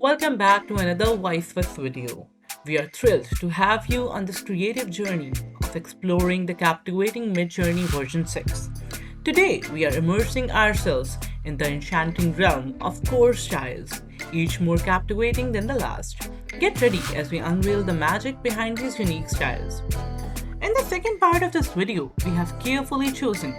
Welcome back to another Wise with video. We are thrilled to have you on this creative journey of exploring the captivating MidJourney version 6. Today, we are immersing ourselves in the enchanting realm of core styles, each more captivating than the last. Get ready as we unveil the magic behind these unique styles. In the second part of this video, we have carefully chosen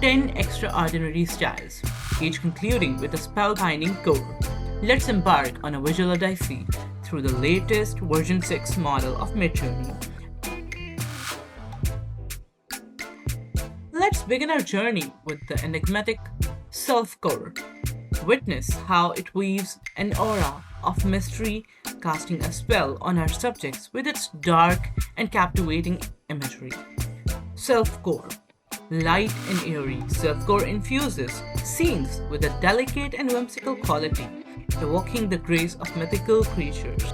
10 extraordinary styles, each concluding with a spellbinding core. Let's embark on a visual odyssey through the latest version 6 model of MidJourney. Let's begin our journey with the enigmatic Sylphcore. Witness how it weaves an aura of mystery, casting a spell on our subjects with its dark and captivating imagery. Sylphcore. Light and airy, Sylphcore infuses scenes with a delicate and whimsical quality, evoking the grace of mythical creatures.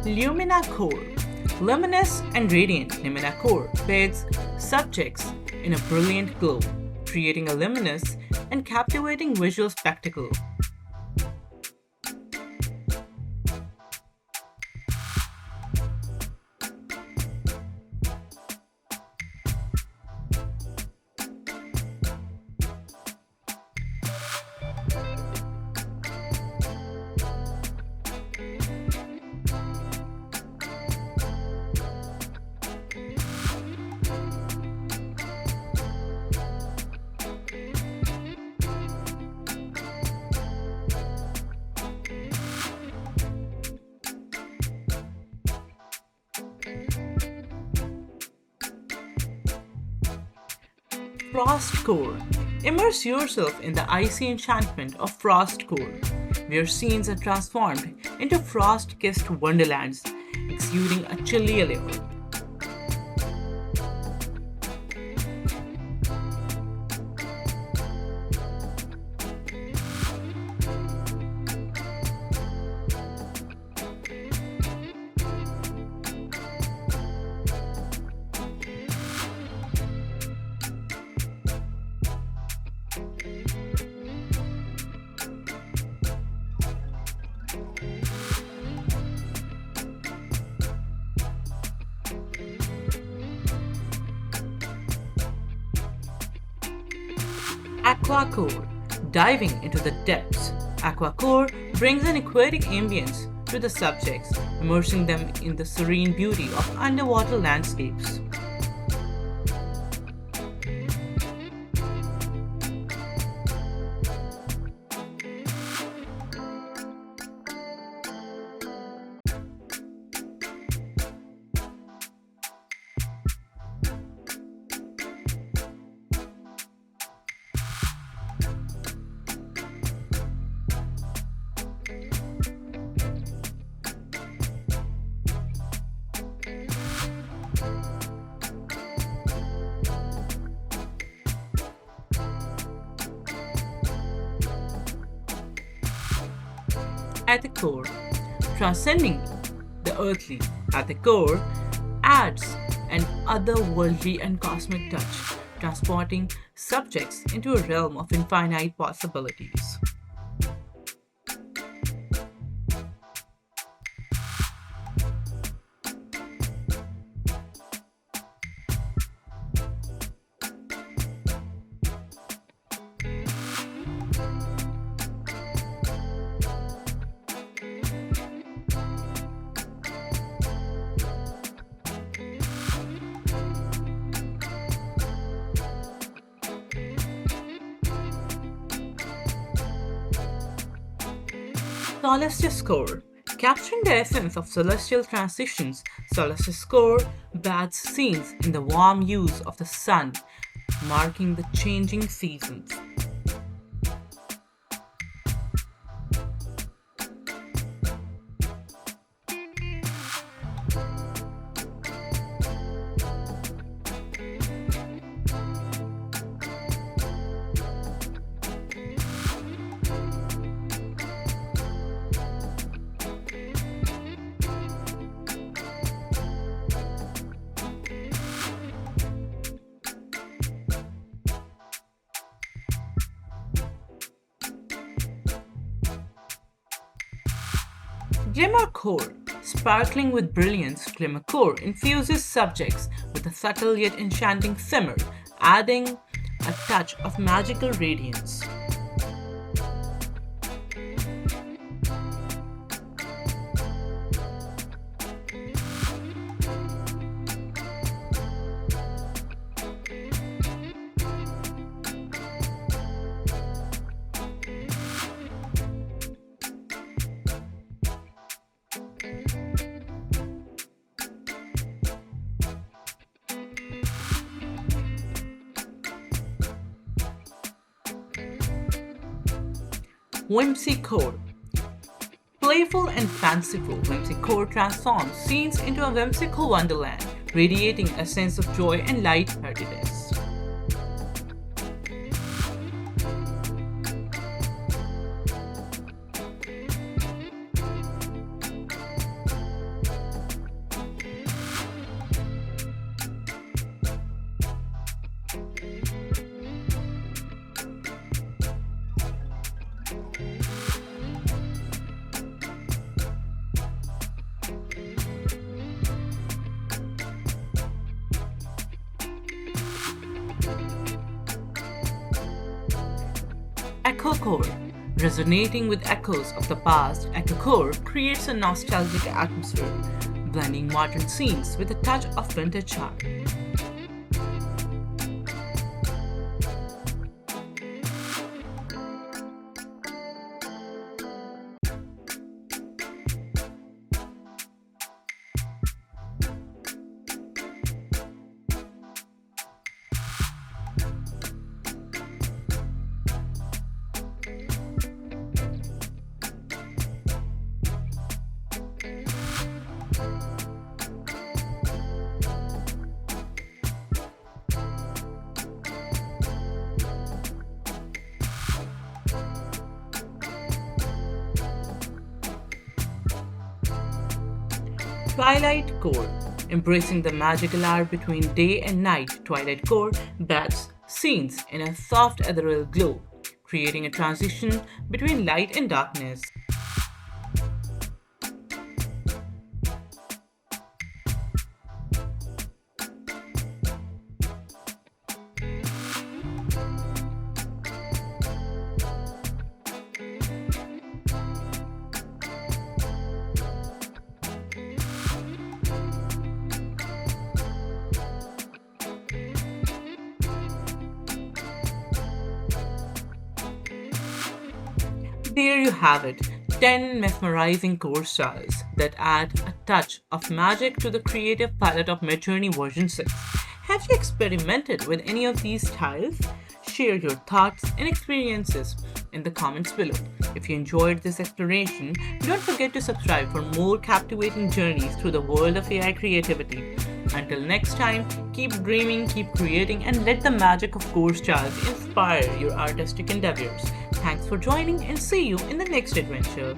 Luminacore. Luminous and radiant Luminacore bathes subjects in a brilliant glow, creating a luminous and captivating visual spectacle. Frostcore. Immerse yourself in the icy enchantment of Frostcore, where scenes are transformed into frost-kissed wonderlands, exuding a chilly allure. Aquacore. Diving into the depths, Aquacore brings an aquatic ambience to the subjects, immersing them in the serene beauty of underwater landscapes. At the core, transcending the earthly, at the core adds an otherworldly and cosmic touch, transporting subjects into a realm of infinite possibilities. Solsticecore, capturing the essence of celestial transitions, Solsticecore bathes scenes in the warm hues of the sun, marking the changing seasons. Glimmer Core. Sparkling with brilliance, Glimmer Core infuses subjects with a subtle yet enchanting shimmer, adding a touch of magical radiance. Whimsycore. Playful and fanciful, Whimsycore transforms scenes into a whimsical wonderland, radiating a sense of joy and lightheartedness. Aquacore. Resonating with echoes of the past, Aquacore creates a nostalgic atmosphere, blending modern scenes with a touch of vintage charm. Twilight Core. Embracing the magical hour between day and night, Twilight Core bathes scenes in a soft ethereal glow, creating a transition between light and darkness. There you have it, 10 mesmerizing core styles that add a touch of magic to the creative palette of MidJourney version 6. Have you experimented with any of these styles? Share your thoughts and experiences in the comments below. If you enjoyed this exploration, don't forget to subscribe for more captivating journeys through the world of AI creativity. Until next time, keep dreaming, keep creating, and let the magic of core styles inspire your artistic endeavors. Thanks for joining and see you in the next adventure.